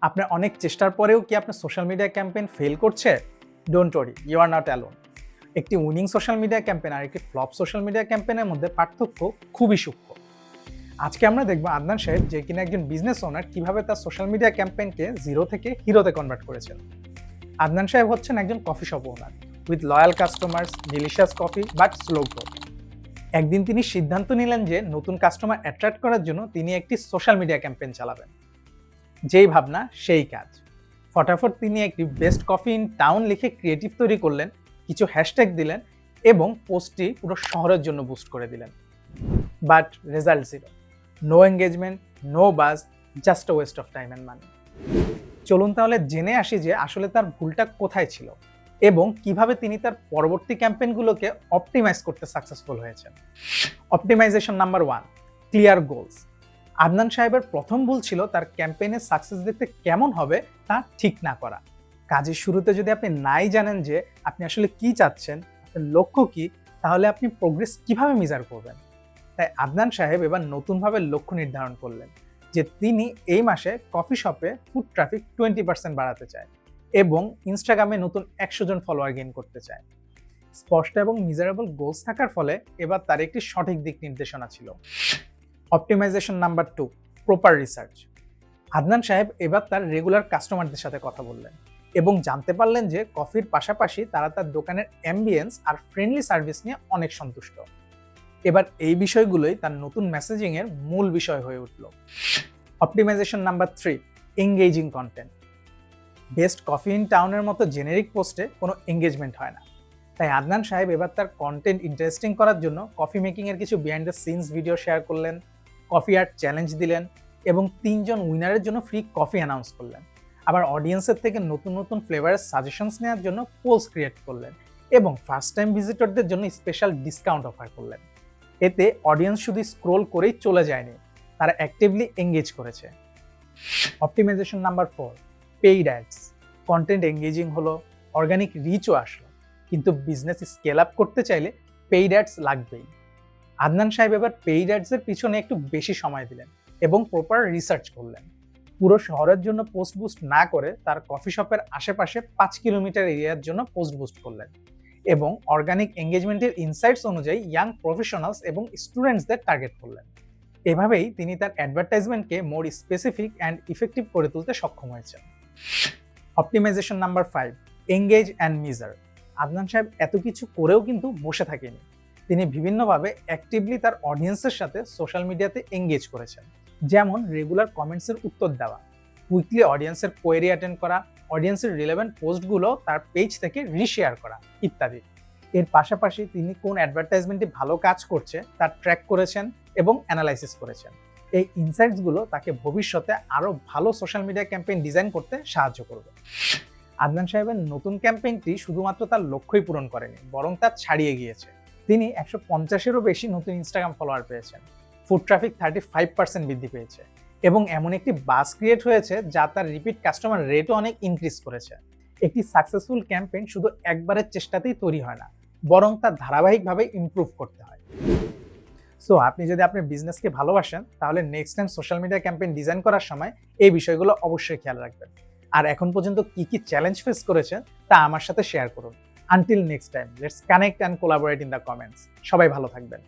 আপনার অনেক চেষ্টার পরেও কি আপনার সোশ্যাল মিডিয়া ক্যাম্পেইন ফেল করছে? Don't worry, you are not alone. একটি উইনিং সোশ্যাল মিডিয়া ক্যাম্পেইন আর একটি ফ্লপ সোশ্যাল মিডিয়া ক্যাম্পেইনের মধ্যে পার্থক্য খুবই সূক্ষ্ম। আজকে আমরা দেখব আদনান সাহেব, যে কিনা একজন বিজনেস ওনার, কিভাবে তার সোশ্যাল মিডিয়া ক্যাম্পেইনকে জিরো থেকে হিরোতে কনভার্ট করেছেন। আদনান সাহেব হচ্ছেন একজন coffee shop owner with loyal customers, delicious coffee but slow growth. একদিন তিনি সিদ্ধান্ত নিলেন যে নতুন কাস্টমার অ্যাট্রাক্ট করার জন্য তিনি একটি সোশ্যাল মিডিয়া ক্যাম্পেইন চালাবেন। যেই ভাবনা সেই কাজ। ফটাফট তিনি একটি বেস্ট কফি ইন টাউন লিখে ক্রিয়েটিভ তৈরি করলেন, কিছু হ্যাশট্যাগ দিলেন এবং পোস্টটি পুরো শহরের জন্য বুস্ট করে দিলেন। But result zero. No engagement, no buzz, just a waste of time and money. চলুন তাহলে জেনে আসি যে আসলে তার ভুলটা কোথায় ছিল এবং কিভাবে তিনি তার পরবর্তী ক্যাম্পেইনগুলোকে অপটিমাইজ করতে সাকসেসফুল হয়েছেন। Optimization number 1, clear goals. Adnan সাহেবের প্রথম ভুল ছিল তার ক্যাম্পেইনের সাকসেস দেখতে কেমন হবে তা ঠিক না করা। কাজের শুরুতে যদি আপনি নাই জানেন যে আপনি আসলে কি চাচ্ছেন, আপনার লক্ষ্য কি, তাহলে আপনি প্রোগ্রেস কিভাবে মেজার করবেন। তাই আদনান সাহেব এবার নতুনভাবে লক্ষ্য নির্ধারণ করলেন যে তিনি এই মাসে কফি শপে ফুড ট্রাফিক 20% বাড়াতে চায় এবং ইনস্টাগ্রামে নতুন 100 জন ফলোয়ার গেইন করতে চায়। স্পষ্ট এবং মিজারেবল গোলস থাকার ফলে এবার তার একটি সঠিক দিক নির্দেশনা ছিল। Optimization number 2, proper research. Adnan সাহেব এবার তার রেগুলার কাস্টমারদের সাথে কথা বললেন এবং জানতে পারলেন যে কফির পাশাপাশি তারা তার দোকানের অ্যাম্বিয়েন্স আর ফ্রেন্ডলি সার্ভিস নিয়ে অনেক সন্তুষ্ট। এবার এই বিষয়গুলোই তার নতুন মেসেজিং এর মূল বিষয় হয়ে উঠল। Optimization number 3, engaging content. Best coffee in টাউনের মতো জেনেরিক পোস্টে কোনো এঙ্গেজমেন্ট হয় না। তাই আদনান সাহেব এবার তার কন্টেন্ট ইন্টারেস্টিং করার জন্য কফি মেকিং এর কিছু behind the scenes video share করলেন, কফি আর্ট চ্যালেঞ্জ দিলেন এবং 3 জন উইনারের জন্য ফ্রি কফি অ্যানাউন্স করলেন। আবার অডিয়েন্সের থেকে নতুন নতুন ফ্লেভারের সাজেশনস নেওয়ার জন্য পোলস ক্রিয়েট করলেন এবং ফার্স্ট টাইম ভিজিটরদের জন্য স্পেশাল ডিসকাউন্ট অফার করলেন। এতে অডিয়েন্স শুধু স্ক্রোল করেই চলে যায়নি, তারা অ্যাক্টিভলি এঙ্গেজ করেছে। Optimization number 4, paid ads. Content engaging হলো, অর্গানিক রিচও আসলো, কিন্তু বিজনেস স্কেল আপ করতে চাইলে পেইড অ্যাডস লাগবেই। আদনান সাহেব এবার পেইড অ্যাডসের পিছনে একটু বেশি সময় দিলেন এবং প্রপার রিসার্চ করলেন। পুরো শহরের জন্য পোস্ট বুস্ট না করে তার কফি শপের আশেপাশে 5 কিলোমিটার এরিয়ার জন্য পোস্ট বুস্ট করলেন এবং অর্গানিক এঙ্গেজমেন্টের ইনসাইটস অনুযায়ী ইয়াং প্রফেশনালস এবং স্টুডেন্টসদের টার্গেট করলেন। এভাবেই তিনি তার অ্যাডভার্টাইজমেন্টকে মোর স্পেসিফিক অ্যান্ড ইফেক্টিভ করে তুলতে সক্ষম হয়েছেন। Optimization number 5, engage and measure. Adnan সাহেব এত কিছু করেও কিন্তু বসে থাকেনি। তিনি বিভিন্নভাবে অ্যাক্টিভলি তার অডিয়েন্সের সাথে সোশ্যাল মিডিয়াতে এঙ্গেজ করেছেন, যেমন রেগুলার কমেন্টসের উত্তর দেওয়া, উইকলি অডিয়েন্সের কোয়েরি অ্যাটেন্ড করা, অডিয়েন্সের রিলেভেন্ট পোস্টগুলো তার পেজ থেকে রিশেয়ার করা ইত্যাদি। এর পাশাপাশি তিনি কোন অ্যাডভার্টাইজমেন্টটি ভালো কাজ করছে তা ট্র্যাক করেছেন এবং অ্যানালাইসিস করেছেন। এই ইনসাইটসগুলো তাকে ভবিষ্যতে আরও ভালো সোশ্যাল মিডিয়া ক্যাম্পেইন ডিজাইন করতে সাহায্য করবে। আদনান সাহেবের নতুন ক্যাম্পেইনটি শুধুমাত্র তার লক্ষ্যই পূরণ করেনি, বরং তা ছাড়িয়ে গিয়েছে। তিনি 150-এরও বেশি নতুন ইনস্টাগ্রাম ফলোয়ার পেয়েছেন, ফুড ট্রাফিক 35% বৃদ্ধি পেয়েছে এবং এমন একটি বাজ ক্রিয়েট হয়েছে যা তার রিপিট কাস্টমার রেটও অনেক ইনক্রিজ করেছে। একটি সাকসেসফুল ক্যাম্পেইন শুধু একবারের চেষ্টাতেই তৈরি হয় না, বরং তা ধারাবাহিকভাবে ইমপ্রুভ করতে হয়। সো আপনি যদি আপনার বিজনেসকে ভালোবাসেন, তাহলে next time social media campaign design করার সময় এই বিষয়গুলো অবশ্যই খেয়াল রাখবেন। আর এখন পর্যন্ত কি কি চ্যালেঞ্জ ফেস করেছেন তা আমার সাথে শেয়ার করুন। Until next time, let's connect and collaborate in the comments. সবাই ভালো থাকবেন।